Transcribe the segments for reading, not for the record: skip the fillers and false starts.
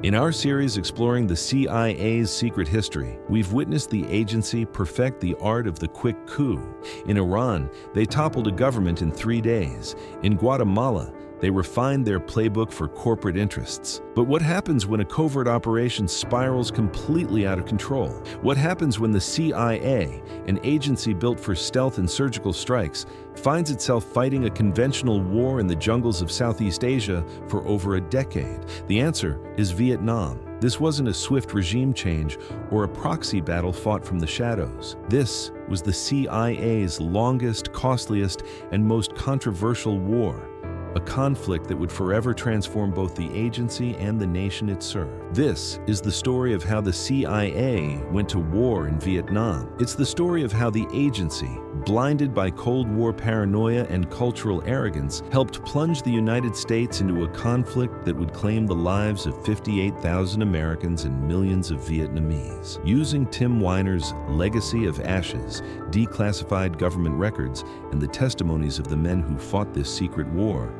In our series exploring the CIA's secret history, we've witnessed the agency perfect the art of the quick coup. In Iran, they toppled a government in 3 days. In Guatemala, they refined their playbook for corporate interests. But what happens when a covert operation spirals completely out of control? What happens when the CIA, an agency built for stealth and surgical strikes, finds itself fighting a conventional war in the jungles of Southeast Asia for over a decade? The answer is Vietnam. This wasn't a swift regime change or a proxy battle fought from the shadows. This was the CIA's longest, costliest, and most controversial war. A conflict that would forever transform both the agency and the nation it served. This is the story of how the CIA went to war in Vietnam. It's the story of how the agency, blinded by Cold War paranoia and cultural arrogance, helped plunge the United States into a conflict that would claim the lives of 58,000 Americans and millions of Vietnamese. Using Tim Weiner's Legacy of Ashes, declassified government records, and the testimonies of the men who fought this secret war,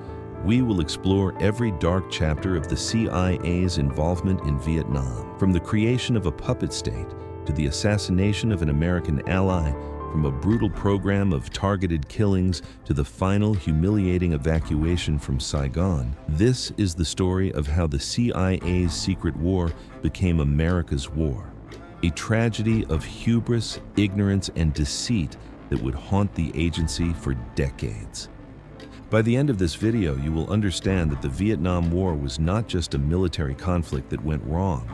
we will explore every dark chapter of the CIA's involvement in Vietnam, from the creation of a puppet state to the assassination of an American ally, from a brutal program of targeted killings to the final humiliating evacuation from Saigon. This is the story of how the CIA's secret war became America's war, a tragedy of hubris, ignorance, and deceit that would haunt the agency for decades. By the end of this video, you will understand that the Vietnam War was not just a military conflict that went wrong.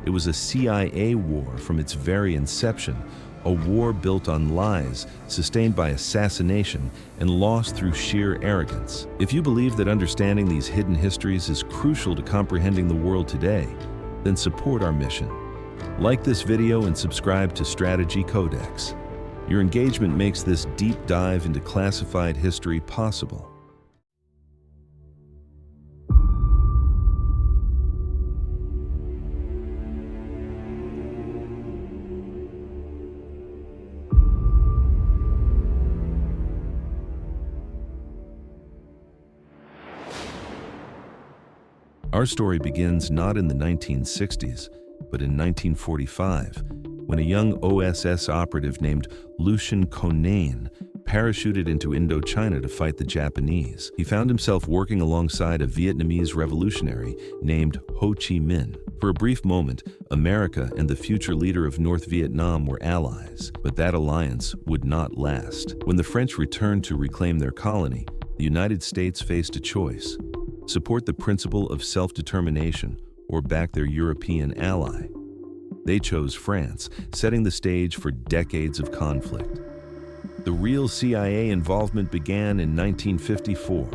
It was a CIA war from its very inception, a war built on lies, sustained by assassination, and lost through sheer arrogance. If you believe that understanding these hidden histories is crucial to comprehending the world today, then support our mission. Like this video and subscribe to Strategy Codex. Your engagement makes this deep dive into classified history possible. Our story begins not in the 1960s, but in 1945, when a young OSS operative named Lucien Conain parachuted into Indochina to fight the Japanese. He found himself working alongside a Vietnamese revolutionary named Ho Chi Minh. For a brief moment, America and the future leader of North Vietnam were allies, but that alliance would not last. When the French returned to reclaim their colony, the United States faced a choice: support the principle of self-determination or back their European ally. They chose France, setting the stage for decades of conflict. The real CIA involvement began in 1954,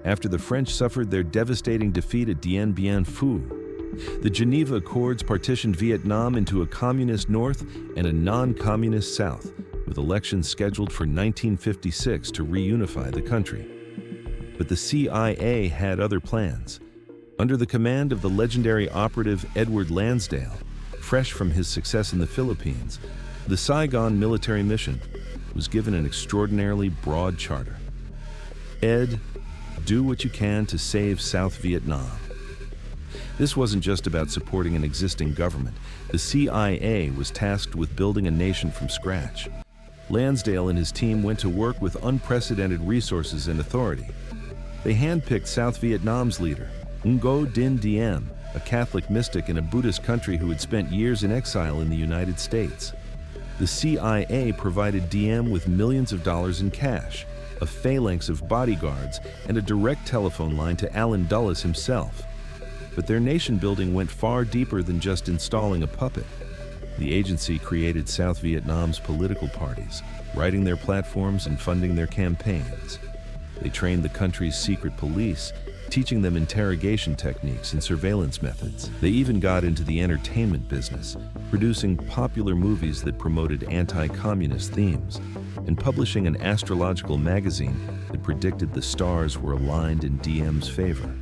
after the French suffered their devastating defeat at Dien Bien Phu. The Geneva Accords partitioned Vietnam into a communist north and a non-communist south, with elections scheduled for 1956 to reunify the country. But the CIA had other plans. Under the command of the legendary operative Edward Lansdale, fresh from his success in the Philippines, the Saigon military mission was given an extraordinarily broad charter. Ed, do what you can to save South Vietnam. This wasn't just about supporting an existing government. The CIA was tasked with building a nation from scratch. Lansdale and his team went to work with unprecedented resources and authority. They handpicked South Vietnam's leader, Ngo Dinh Diem, a Catholic mystic in a Buddhist country who had spent years in exile in the United States. The CIA provided Diem with millions of dollars in cash, a phalanx of bodyguards, and a direct telephone line to Allen Dulles himself. But their nation-building went far deeper than just installing a puppet. The agency created South Vietnam's political parties, writing their platforms and funding their campaigns. They trained the country's secret police, teaching them interrogation techniques and surveillance methods. They even got into the entertainment business, producing popular movies that promoted anti-communist themes, and publishing an astrological magazine that predicted the stars were aligned in Diem's favor.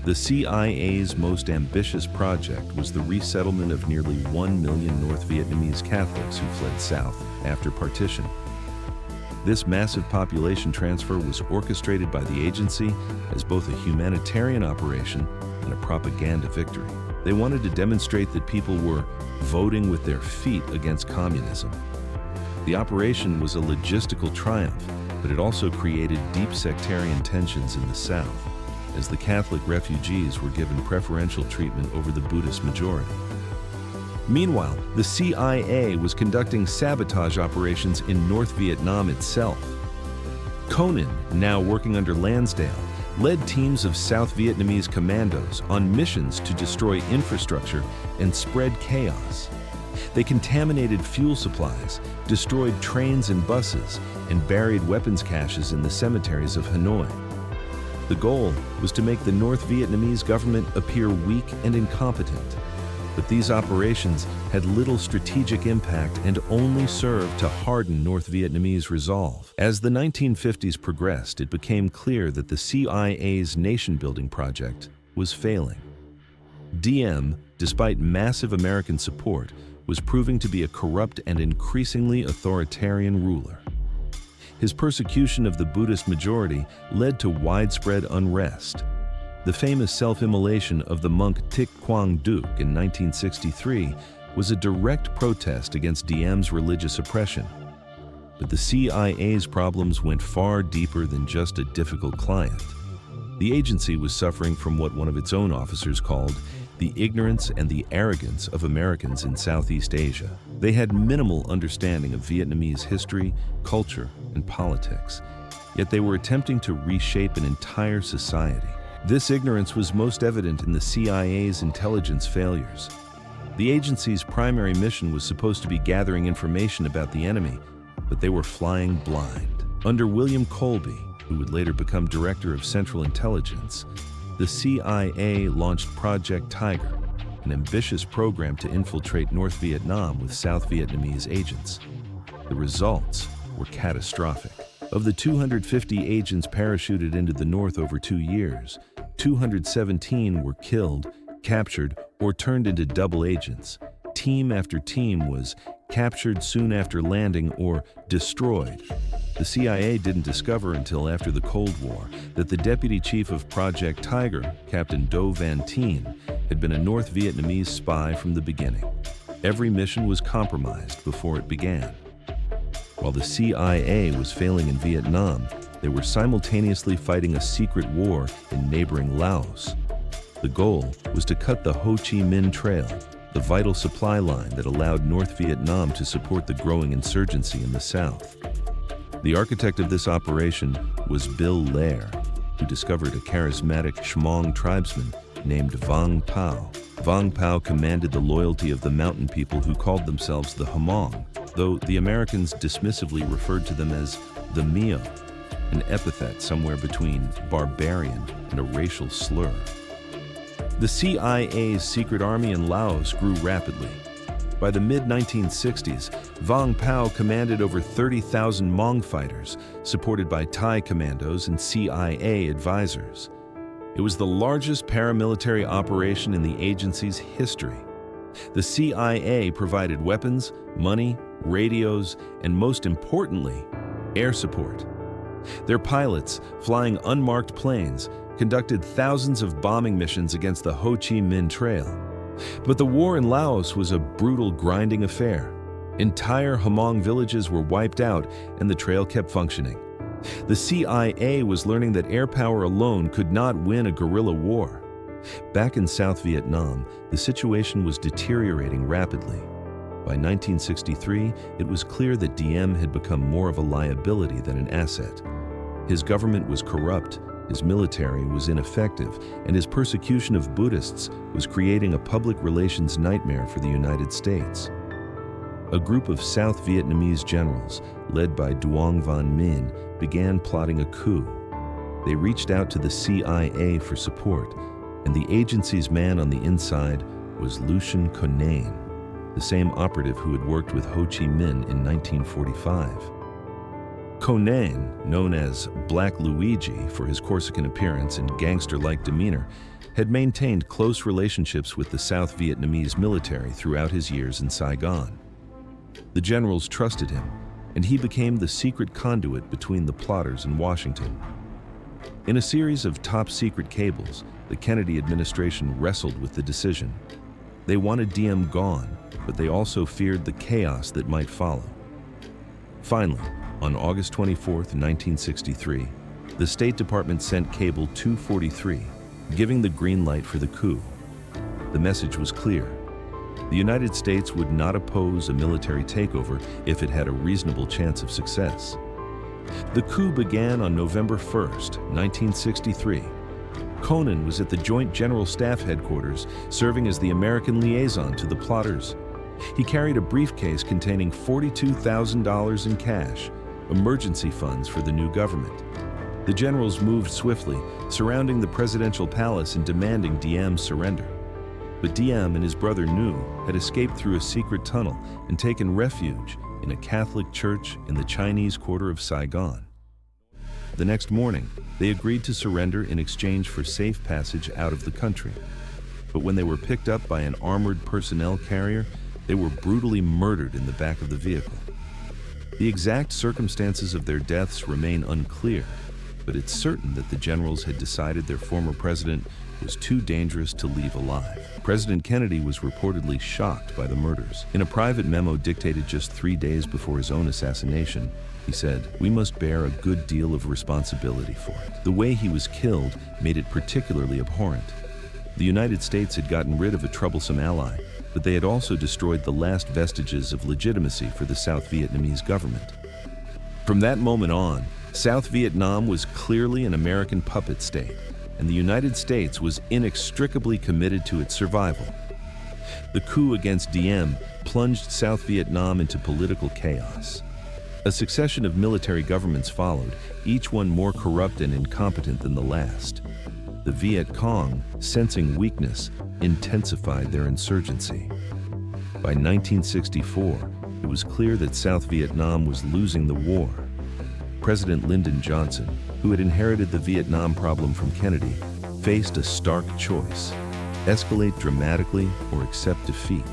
The CIA's most ambitious project was the resettlement of nearly 1 million North Vietnamese Catholics who fled south after partition. This massive population transfer was orchestrated by the agency as both a humanitarian operation and a propaganda victory. They wanted to demonstrate that people were voting with their feet against communism. The operation was a logistical triumph, but it also created deep sectarian tensions in the South, as the Catholic refugees were given preferential treatment over the Buddhist majority. Meanwhile, the CIA was conducting sabotage operations in North Vietnam itself. Conan, now working under Lansdale, led teams of South Vietnamese commandos on missions to destroy infrastructure and spread chaos. They contaminated fuel supplies, destroyed trains and buses, and buried weapons caches in the cemeteries of Hanoi. The goal was to make the North Vietnamese government appear weak and incompetent. But these operations had little strategic impact and only served to harden North Vietnamese resolve. As the 1950s progressed, it became clear that the CIA's nation-building project was failing. Diem, despite massive American support, was proving to be a corrupt and increasingly authoritarian ruler. His persecution of the Buddhist majority led to widespread unrest. The famous self-immolation of the monk Thich Quang Duc in 1963 was a direct protest against Diem's religious oppression. But the CIA's problems went far deeper than just a difficult client. The agency was suffering from what one of its own officers called the ignorance and the arrogance of Americans in Southeast Asia. They had minimal understanding of Vietnamese history, culture, and politics, yet they were attempting to reshape an entire society. This ignorance was most evident in the CIA's intelligence failures. The agency's primary mission was supposed to be gathering information about the enemy, but they were flying blind. Under William Colby, who would later become Director of Central Intelligence, the CIA launched Project Tiger, an ambitious program to infiltrate North Vietnam with South Vietnamese agents. The results were catastrophic. Of the 250 agents parachuted into the North over 2 years, 217 were killed, captured, or turned into double agents. Team after team was captured soon after landing or destroyed. The CIA didn't discover until after the Cold War that the deputy chief of Project Tiger, Captain Do Van Tien, had been a North Vietnamese spy from the beginning. Every mission was compromised before it began. While the CIA was failing in Vietnam, they were simultaneously fighting a secret war in neighboring Laos. The goal was to cut the Ho Chi Minh Trail, the vital supply line that allowed North Vietnam to support the growing insurgency in the south. The architect of this operation was Bill Lair, who discovered a charismatic Hmong tribesman named Vang Pao. Vang Pao commanded the loyalty of the mountain people who called themselves the Hmong, though the Americans dismissively referred to them as the Mio, an epithet somewhere between barbarian and a racial slur. The CIA's secret army in Laos grew rapidly. By the mid-1960s, Vang Pao commanded over 30,000 Hmong fighters, supported by Thai commandos and CIA advisors. It was the largest paramilitary operation in the agency's history. The CIA provided weapons, money, radios, and most importantly, air support. Their pilots, flying unmarked planes, conducted thousands of bombing missions against the Ho Chi Minh Trail. But the war in Laos was a brutal, grinding affair. Entire Hmong villages were wiped out, and the trail kept functioning. The CIA was learning that air power alone could not win a guerrilla war. Back in South Vietnam, the situation was deteriorating rapidly. By 1963, it was clear that Diem had become more of a liability than an asset. His government was corrupt, his military was ineffective, and his persecution of Buddhists was creating a public relations nightmare for the United States. A group of South Vietnamese generals, led by Duong Van Minh, began plotting a coup. They reached out to the CIA for support, and the agency's man on the inside was Lucien Conan, the same operative who had worked with Ho Chi Minh in 1945. Conan, known as Black Luigi for his Corsican appearance and gangster-like demeanor, had maintained close relationships with the South Vietnamese military throughout his years in Saigon. The generals trusted him, and he became the secret conduit between the plotters and Washington. In a series of top-secret cables, the Kennedy administration wrestled with the decision. They wanted Diem gone, but they also feared the chaos that might follow. Finally, on August 24, 1963, the State Department sent Cable 243, giving the green light for the coup. The message was clear. The United States would not oppose a military takeover if it had a reasonable chance of success. The coup began on November 1, 1963. Conan was at the Joint General Staff Headquarters, serving as the American liaison to the plotters. He carried a briefcase containing $42,000 in cash, emergency funds for the new government. The generals moved swiftly, surrounding the presidential palace and demanding Diem's surrender. But Diem and his brother Nu had escaped through a secret tunnel and taken refuge in a Catholic church in the Chinese quarter of Saigon. The next morning, they agreed to surrender in exchange for safe passage out of the country. But when they were picked up by an armored personnel carrier, they were brutally murdered in the back of the vehicle. The exact circumstances of their deaths remain unclear, but it's certain that the generals had decided their former president was too dangerous to leave alive. President Kennedy was reportedly shocked by the murders. In a private memo dictated just 3 days before his own assassination, he said, "We must bear a good deal of responsibility for it." The way he was killed made it particularly abhorrent. The United States had gotten rid of a troublesome ally, but they had also destroyed the last vestiges of legitimacy for the South Vietnamese government. From that moment on, South Vietnam was clearly an American puppet state, and the United States was inextricably committed to its survival. The coup against Diem plunged South Vietnam into political chaos. A succession of military governments followed, each one more corrupt and incompetent than the last. The Viet Cong, sensing weakness, intensified their insurgency. By 1964, it was clear that South Vietnam was losing the war. President Lyndon Johnson, who had inherited the Vietnam problem from Kennedy, faced a stark choice: escalate dramatically or accept defeat.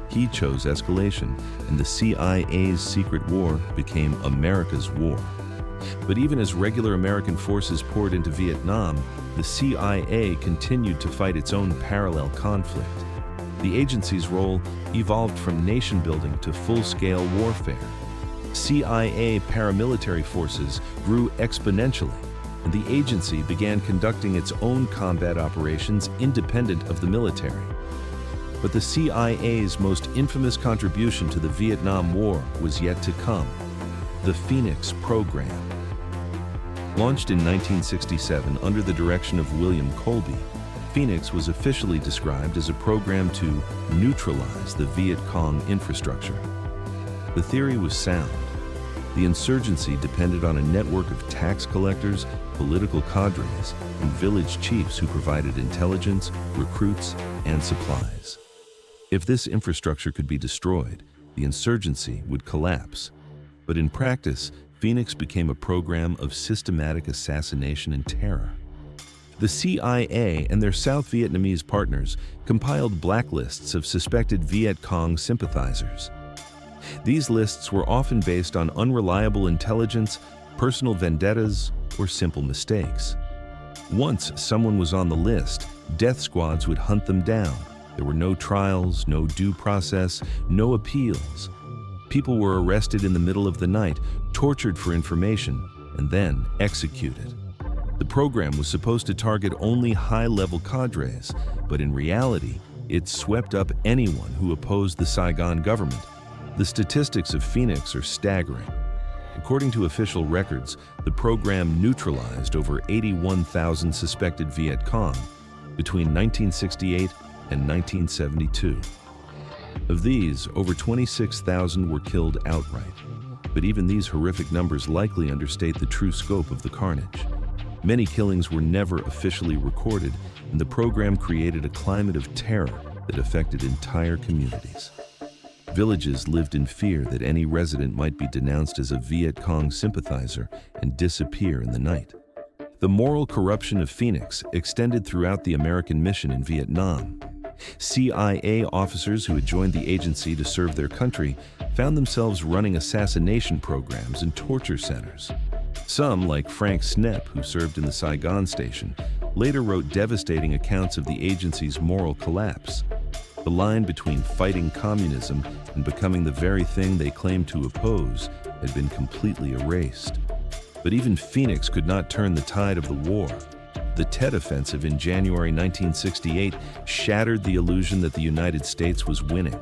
He chose escalation, and the CIA's secret war became America's war. But even as regular American forces poured into Vietnam, the CIA continued to fight its own parallel conflict. The agency's role evolved from nation-building to full-scale warfare. CIA paramilitary forces grew exponentially, and the agency began conducting its own combat operations independent of the military. But the CIA's most infamous contribution to the Vietnam War was yet to come: the Phoenix Program. Launched in 1967 under the direction of William Colby, Phoenix was officially described as a program to neutralize the Viet Cong infrastructure. The theory was sound. The insurgency depended on a network of tax collectors, political cadres, and village chiefs who provided intelligence, recruits, and supplies. If this infrastructure could be destroyed, the insurgency would collapse. But in practice, Phoenix became a program of systematic assassination and terror. The CIA and their South Vietnamese partners compiled blacklists of suspected Viet Cong sympathizers. These lists were often based on unreliable intelligence, personal vendettas, or simple mistakes. Once someone was on the list, death squads would hunt them down. There were no trials, no due process, no appeals. People were arrested in the middle of the night, tortured for information, and then executed. The program was supposed to target only high-level cadres, but in reality, it swept up anyone who opposed the Saigon government. The statistics of Phoenix are staggering. According to official records, the program neutralized over 81,000 suspected Viet Cong between 1968 and 1972. Of these, over 26,000 were killed outright. But even these horrific numbers likely understate the true scope of the carnage. Many killings were never officially recorded, and the program created a climate of terror that affected entire communities. Villages lived in fear that any resident might be denounced as a Viet Cong sympathizer and disappear in the night. The moral corruption of Phoenix extended throughout the American mission in Vietnam. CIA officers who had joined the agency to serve their country found themselves running assassination programs and torture centers. Some, like Frank Snepp, who served in the Saigon station, later wrote devastating accounts of the agency's moral collapse. The line between fighting communism and becoming the very thing they claimed to oppose had been completely erased. But even Phoenix could not turn the tide of the war. The Tet Offensive in January 1968 shattered the illusion that the United States was winning.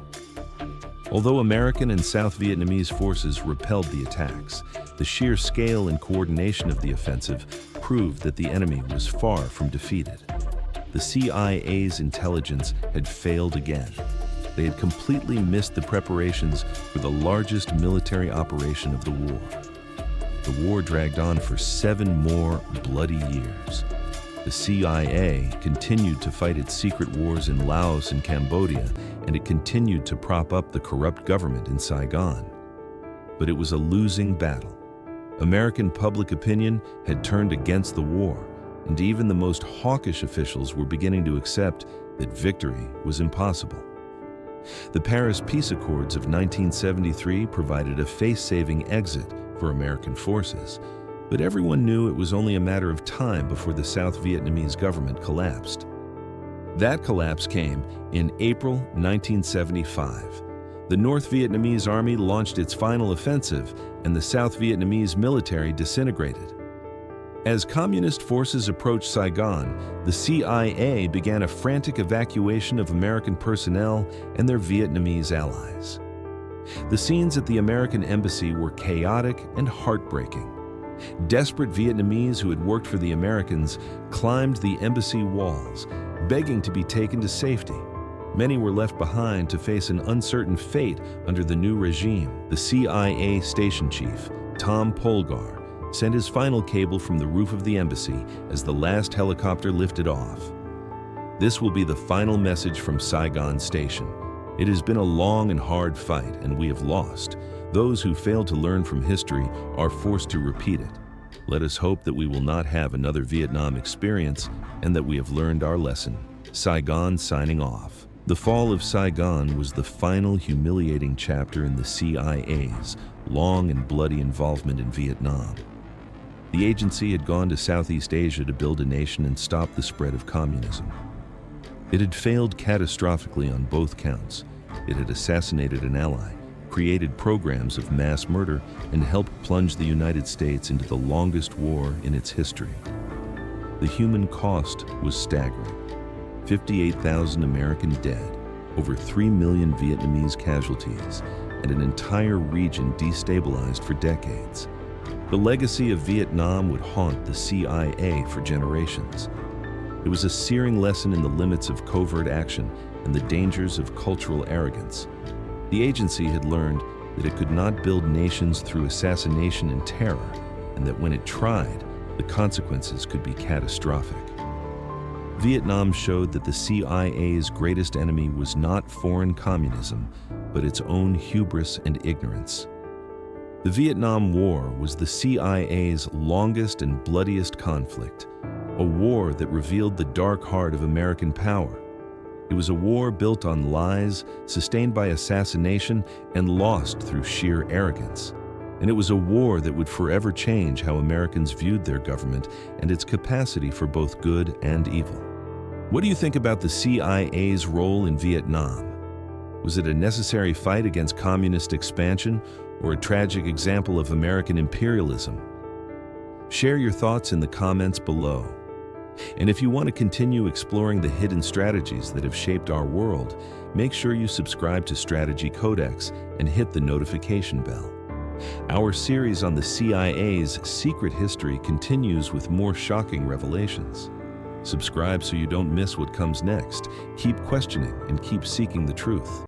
Although American and South Vietnamese forces repelled the attacks, the sheer scale and coordination of the offensive proved that the enemy was far from defeated. The CIA's intelligence had failed again. They had completely missed the preparations for the largest military operation of the war. The war dragged on for 7 more bloody years. The CIA continued to fight its secret wars in Laos and Cambodia, and it continued to prop up the corrupt government in Saigon. But it was a losing battle. American public opinion had turned against the war, and even the most hawkish officials were beginning to accept that victory was impossible. The Paris Peace Accords of 1973 provided a face-saving exit for American forces, but everyone knew it was only a matter of time before the South Vietnamese government collapsed. That collapse came in April 1975. The North Vietnamese army launched its final offensive, and the South Vietnamese military disintegrated. As communist forces approached Saigon, the CIA began a frantic evacuation of American personnel and their Vietnamese allies. The scenes at the American embassy were chaotic and heartbreaking. Desperate Vietnamese who had worked for the Americans climbed the embassy walls, begging to be taken to safety. Many were left behind to face an uncertain fate under the new regime. The CIA station chief, Tom Polgar, sent his final cable from the roof of the embassy as the last helicopter lifted off. This will be the final message from Saigon Station. It has been a long and hard fight, and we have lost. Those who fail to learn from history are forced to repeat it. Let us hope that we will not have another Vietnam experience and that we have learned our lesson. Saigon signing off. The fall of Saigon was the final humiliating chapter in the CIA's long and bloody involvement in Vietnam. The agency had gone to Southeast Asia to build a nation and stop the spread of communism. It had failed catastrophically on both counts. It had assassinated an ally, created programs of mass murder, and helped plunge the United States into the longest war in its history. The human cost was staggering. 58,000 American dead, over 3 million Vietnamese casualties, and an entire region destabilized for decades. The legacy of Vietnam would haunt the CIA for generations. It was a searing lesson in the limits of covert action and the dangers of cultural arrogance. The agency had learned that it could not build nations through assassination and terror, and that when it tried, the consequences could be catastrophic. Vietnam showed that the CIA's greatest enemy was not foreign communism, but its own hubris and ignorance. The Vietnam War was the CIA's longest and bloodiest conflict, a war that revealed the dark heart of American power. It was a war built on lies, sustained by assassination, and lost through sheer arrogance. And it was a war that would forever change how Americans viewed their government and its capacity for both good and evil. What do you think about the CIA's role in Vietnam? Was it a necessary fight against communist expansion or a tragic example of American imperialism? Share your thoughts in the comments below. And if you want to continue exploring the hidden strategies that have shaped our world, make sure you subscribe to Strategy Codex and hit the notification bell. Our series on the CIA's secret history continues with more shocking revelations. Subscribe so you don't miss what comes next. Keep questioning and keep seeking the truth.